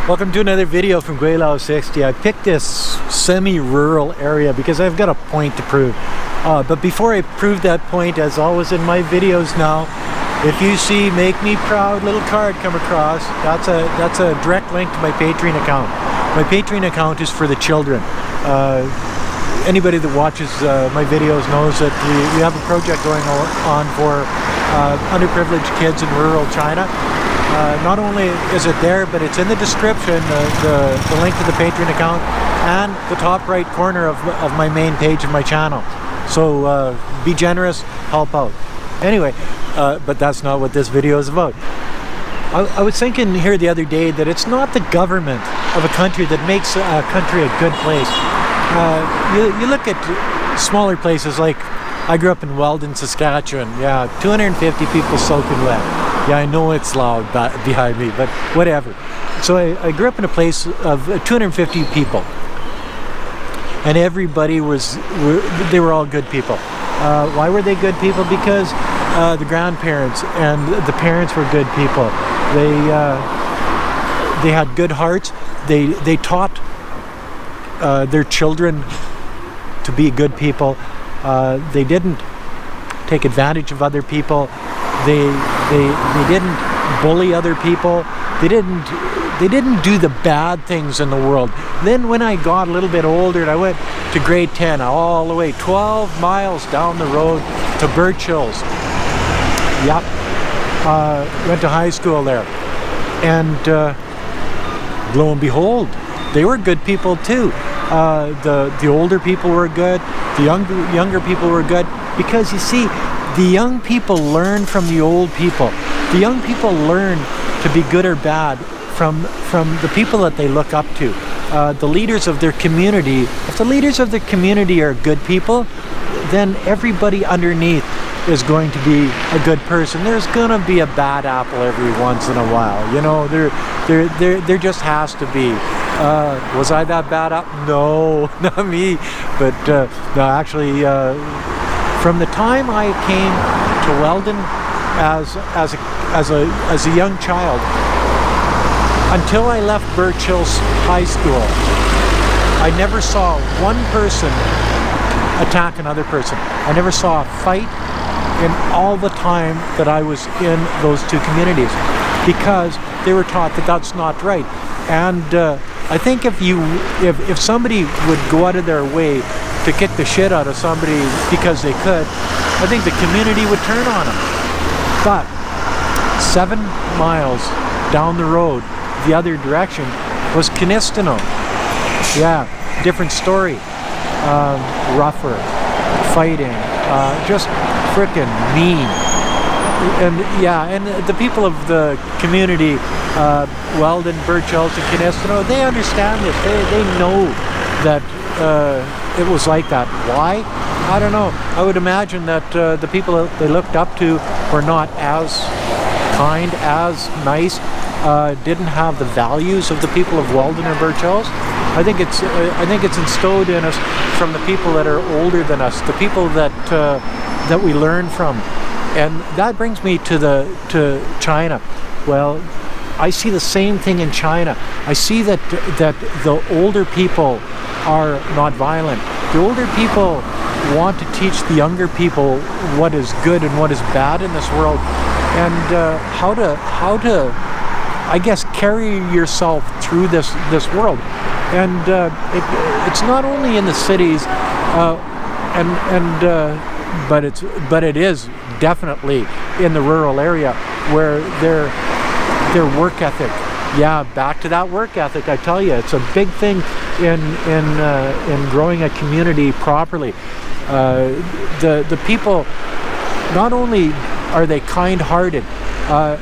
Welcome to another video from Gweilo 60. I picked this semi-rural area because I've got a point to prove. But before I prove that point, as always in my videos now, if you see "Make Me Proud" little card come across, that's a direct link to my Patreon account. My Patreon account is for the children. Anybody that watches my videos knows that we have a project going on for underprivileged kids in rural China. Not only is it there, but it's in the description, the link to the Patreon account, and the top right corner of my main page of my channel. So be generous, help out. Anyway, but that's not what this video is about. I was thinking here the other day that it's not the government of a country that makes a country a good place. You look at smaller places like, I grew up in Weldon, Saskatchewan. Yeah, 250 people soaking wet. Yeah, I know it's loud behind me, but whatever. So I grew up in a place of 250 people, and everybody they were all good people. Why were they good people? Because the grandparents and the parents were good people. They had good hearts. They taught their children to be good people. They didn't take advantage of other people. They didn't bully other people. They didn't do the bad things in the world. Then when I got a little bit older and I went to grade 10, all the way 12 miles down the road to Birch Hills. Yep. Went to high school there. And lo and behold, they were good people too. The older people were good. The younger people were good. Because you see, the young people learn from the old people. The young people learn to be good or bad from the people that they look up to. The leaders of their community. If the leaders of the community are good people, then everybody underneath is going to be a good person. There's gonna be a bad apple every once in a while. You know, there just has to be. Was I that bad apple? No, not me. But no, actually. From the time I came to Weldon as a young child until I left Birch Hills High School, I never saw one person attack another person. I never saw a fight in all the time that I was in those two communities, because they were taught that that's not right. And I think if somebody would go out of their way to kick the shit out of somebody because they could, I think the community would turn on them. But 7 miles down the road, the other direction, was Canistino. Yeah, different story. Rougher, fighting, just frickin' mean. And yeah, and the people of the community, Weldon, Birch Hills, and Canistino, they understand this. They know that it was like that. Why? I don't know. I would imagine that the people that they looked up to were not as kind, as nice, didn't have the values of the people of Weldon or Birch Hills. I think it's instilled in us from the people that are older than us, the people that we learn from. And that brings me to China. Well, I see the same thing in China. I see that the older people are not violent. The older people want to teach the younger people what is good and what is bad in this world, and how to, I guess, carry yourself through this world. And it's not only in the cities, but it is definitely in the rural area where their work ethic. Yeah, back to that work ethic. I tell you, it's a big thing in growing a community properly. The people, not only are they kind-hearted,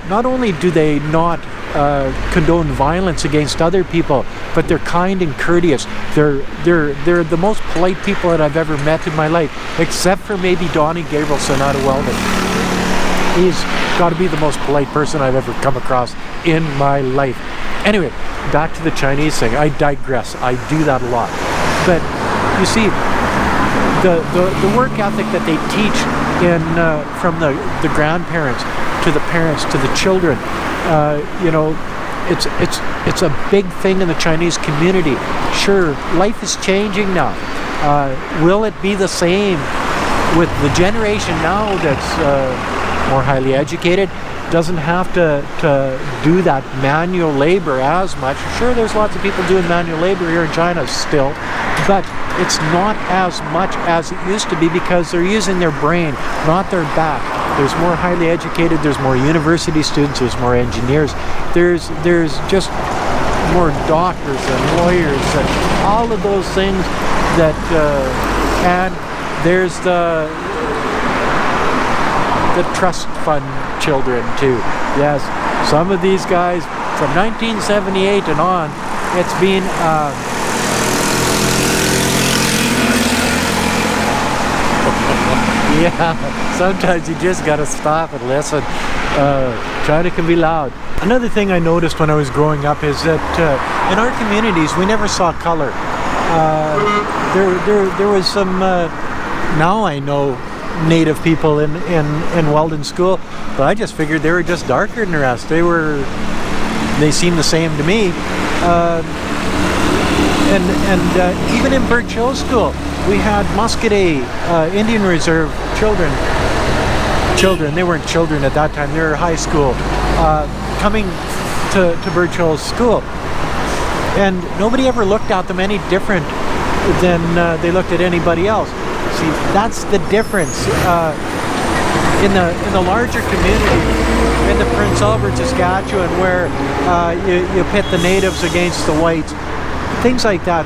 not only do they not condone violence against other people, but they're kind and courteous. They're the most polite people that I've ever met in my life, except for maybe Donnie Gabrielson out of Weldon. He's got to be the most polite person I've ever come across in my life. Anyway, back to the Chinese thing. I digress. I do that a lot. But you see, the work ethic that they teach from the grandparents to the parents to the children, you know, it's a big thing in the Chinese community. Sure, life is changing now. Will it be the same with the generation now that's more highly educated? Doesn't have to do that manual labor as much. Sure, there's lots of people doing manual labor here in China still, but it's not as much as it used to be because they're using their brain, not their back. There's more highly educated, there's more university students, there's more engineers, there's just more doctors and lawyers and all of those things that, and there's the trust fund children too. Yes, some of these guys from 1978 and on, it's been yeah, sometimes you just gotta stop and listen. China can be loud. Another thing I noticed when I was growing up is that in our communities we never saw color. There was some now I know native people in Weldon School, but I just figured they were just darker than the rest. They seemed the same to me. And even in Birch Hill School, we had Muscadet Indian Reserve children. They weren't children at that time, they were high school, coming to Birch Hill School. And nobody ever looked at them any different than they looked at anybody else. See, that's the difference. In the larger community, in the Prince Albert, Saskatchewan, where you pit the natives against the whites, things like that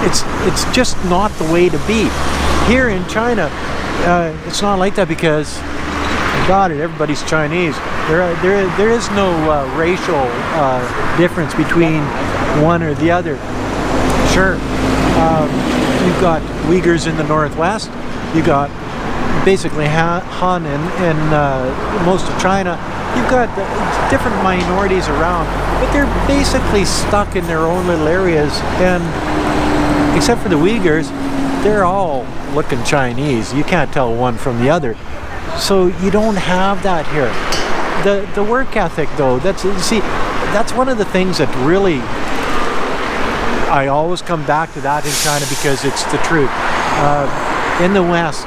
it's just not the way to be. Here in China, it's not like that because, got it, everybody's Chinese. There is no racial difference between one or the other. Sure, you've got Uyghurs in the northwest, you got basically Han in most of China. You've got different minorities around, but they're basically stuck in their own little areas, and except for the Uyghurs, they're all looking Chinese. You can't tell one from the other. So you don't have that here. The work ethic, though, that's one of the things that really, I always come back to that in China because it's the truth. In the West,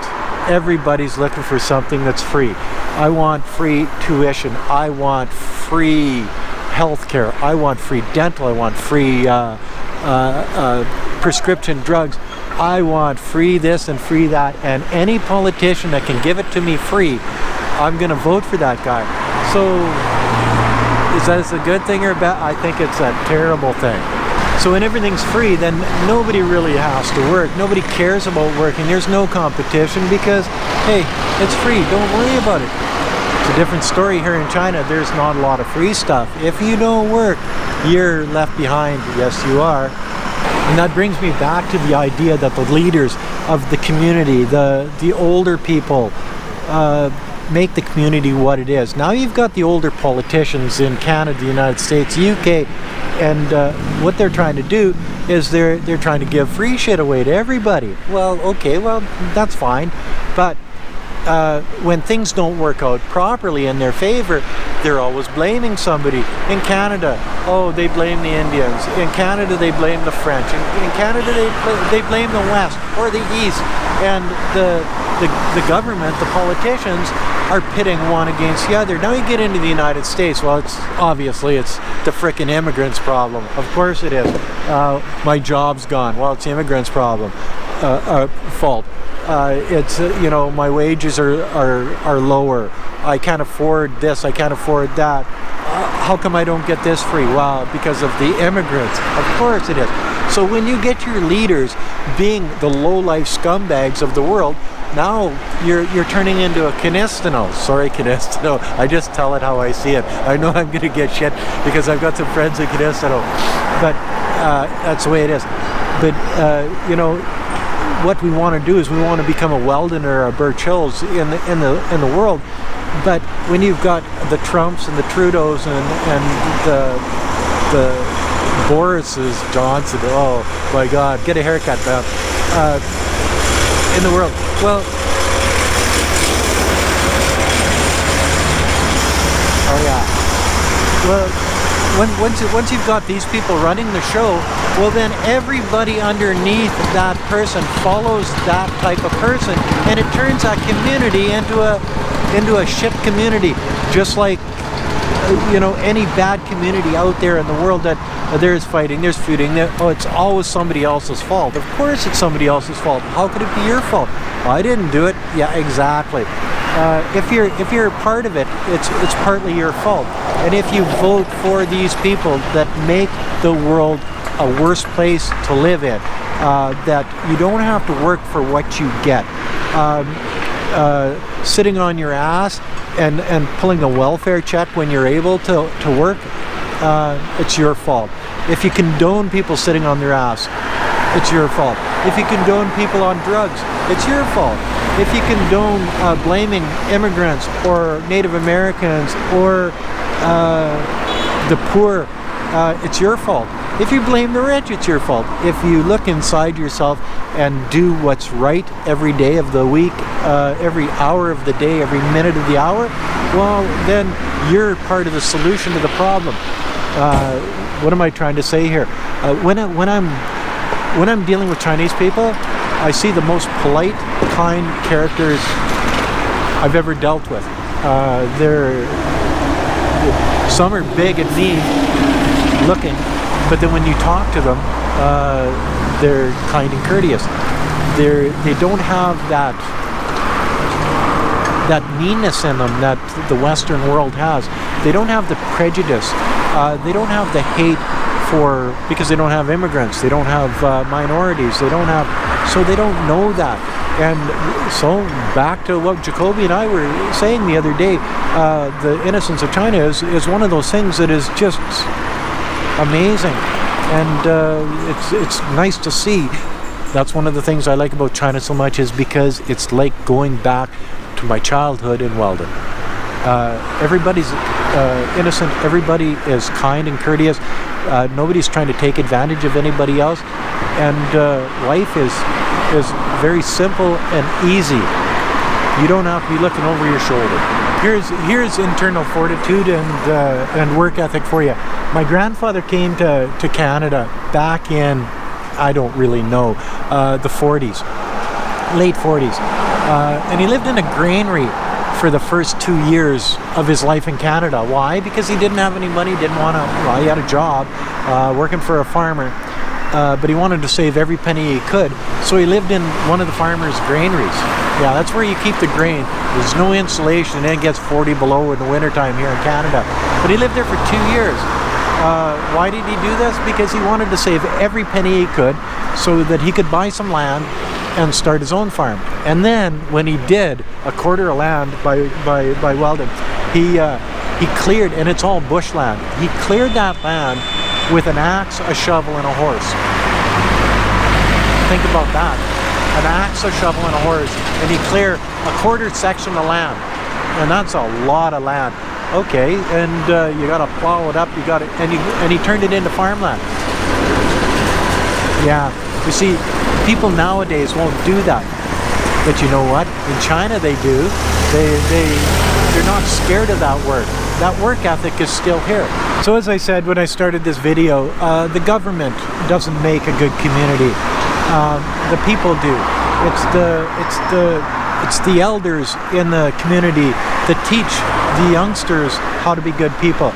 everybody's looking for something that's free. I want free tuition. I want free healthcare. I want free dental. I want free prescription drugs. I want free this and free that. And any politician that can give it to me free, I'm going to vote for that guy. So, is that a good thing or bad? I think it's a terrible thing. So when everything's free, then nobody really has to work. Nobody cares about working. There's no competition because, hey, it's free. Don't worry about it. It's a different story here in China. There's not a lot of free stuff. If you don't work, you're left behind. Yes, you are. And that brings me back to the idea that the leaders of the community, the older people, make the community what it is. Now you've got the older politicians in Canada, the United States, UK, and what they're trying to do is they're trying to give free shit away to everybody. Well, okay, well, that's fine, but when things don't work out properly in their favor, they're always blaming somebody. In Canada, oh, they blame the Indians. In Canada, they blame the French. In Canada, they blame the West or the East. And the government, the politicians, are pitting one against the other. Now you get into the United States, well, it's the frickin' immigrants' problem. Of course it is. My job's gone. Well, it's the immigrants' problem. Fault. It's my wages are lower. I can't afford this. I can't afford that. How come I don't get this free? Well, because of the immigrants. Of course it is. So when you get your leaders being the low-life scumbags of the world, now you're turning into a Canistino. Sorry, Canistino. I just tell it how I see it. I know I'm going to get shit because I've got some friends in Canistino, but that's the way it is. But what we want to do is we want to become a Weldon or a Birch Hills in the world. But when you've got the Trumps and the Trudeaus and the Boris's, Johnson, oh my God, get a haircut, man. In the world, well, oh yeah, Well, once you've got these people running the show, well then everybody underneath that person follows that type of person, and it turns that community into a shit community, just like any bad community out there in the world that there's fighting, there's feuding, it's always somebody else's fault. Of course it's somebody else's fault. How could it be your fault? Well, I didn't do it. Yeah, exactly. If you're a part of it, it's partly your fault. And if you vote for these people that make the world a worse place to live in, that you don't have to work for what you get, sitting on your ass and pulling a welfare check when you're able to work, it's your fault. If you condone people sitting on their ass, it's your fault. If you condone people on drugs, it's your fault. If you condone blaming immigrants or Native Americans or the poor, it's your fault. If you blame the rich, it's your fault. If you look inside yourself and do what's right every day of the week, every hour of the day, every minute of the hour, well, then you're part of the solution to the problem. What am I trying to say here? When I'm dealing with Chinese people, I see the most polite, kind characters I've ever dealt with. Some are big and mean looking, but then when you talk to them, they're kind and courteous. They don't have that meanness in them that the Western world has. They don't have the prejudice. They don't have the hate because they don't have immigrants. They don't have minorities. So they don't know that. And so back to what Jacoby and I were saying the other day, the innocence of China is one of those things that is just amazing, and it's nice to see. That's one of the things I like about China so much, is because it's like going back to my childhood in Weldon. Everybody's innocent, everybody is kind and courteous, nobody's trying to take advantage of anybody else, and life is very simple and easy. You don't have to be looking over your shoulder. Here's internal fortitude and work ethic for you. My grandfather came to Canada back in, I don't really know, the 40s, late 40s. And he lived in a granary for the first 2 years of his life in Canada. Why? Because he didn't have any money, he had a job working for a farmer. But he wanted to save every penny he could, so he lived in one of the farmers' granaries. Yeah, that's where you keep the grain. There's no insulation, and it gets 40 below in the wintertime here in Canada. But he lived there for 2 years. Why did he do this? Because he wanted to save every penny he could so that he could buy some land and start his own farm. And then, when he did, a quarter of land by Weldon, he cleared, and it's all bushland. He cleared that land with an axe, a shovel, and a horse. Think about that. An axe, a shovel, and a horse, and he cleared a quarter section of land. And that's a lot of land. Okay, and you gotta plow it up, and he turned it into farmland. Yeah, you see, people nowadays won't do that. But you know what? In China they do. They're not scared of that work. That work ethic is still here. So as I said when I started this video, the government doesn't make a good community. The people do. It's the elders in the community that teach the youngsters how to be good people.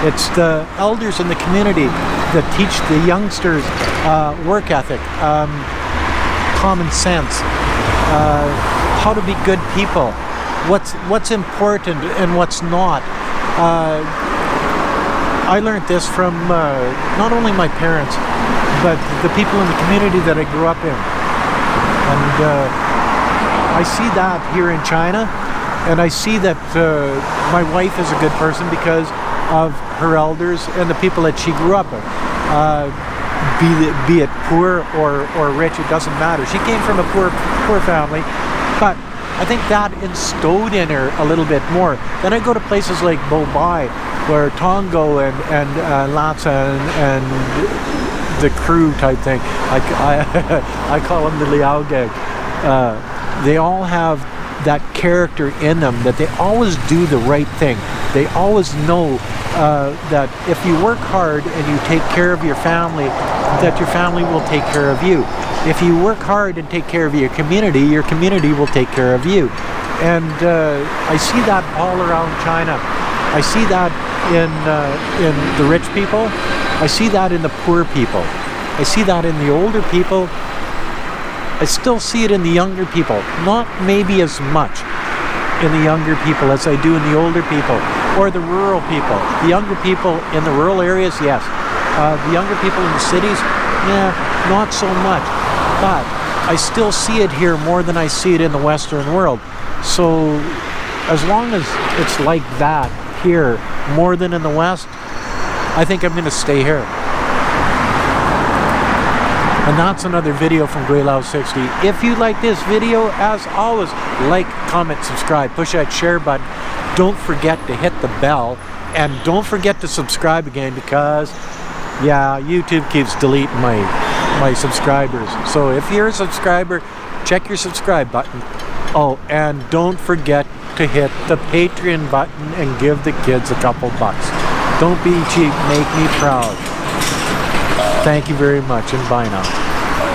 It's the elders in the community that teach the youngsters work ethic, common sense, how to be good people, what's important and what's not. I learned this from not only my parents, but the people in the community that I grew up in. And I see that here in China, and I see that my wife is a good person because of her elders and the people that she grew up with. Be it poor or rich, it doesn't matter. She came from a poor family, but I think that instilled in her a little bit more. Then I go to places like Bobai, where Tongo and Latsa and the crew type thing, I call them the Liao Gang. They all have that character in them, that they always do the right thing. They always know that if you work hard and you take care of your family, that your family will take care of you. If you work hard and take care of your community will take care of you. And I see that all around China. I see that in the rich people. I see that in the poor people. I see that in the older people. I still see it in the younger people. Not maybe as much in the younger people as I do in the older people or the rural people. The younger people in the rural areas, yes. The younger people in the cities, yeah, not so much. But I still see it here more than I see it in the Western world. So as long as it's like that here more than in the West, I think I'm going to stay here. And that's another video from Gweilo 60. If you like this video, as always, like, comment, subscribe, push that share button. Don't forget to hit the bell, and don't forget to subscribe again, because yeah, YouTube keeps deleting my subscribers. So if you're a subscriber, check your subscribe button. Oh, and don't forget to hit the Patreon button and give the kids a couple bucks. Don't be cheap, make me proud. Thank you very much, and bye now.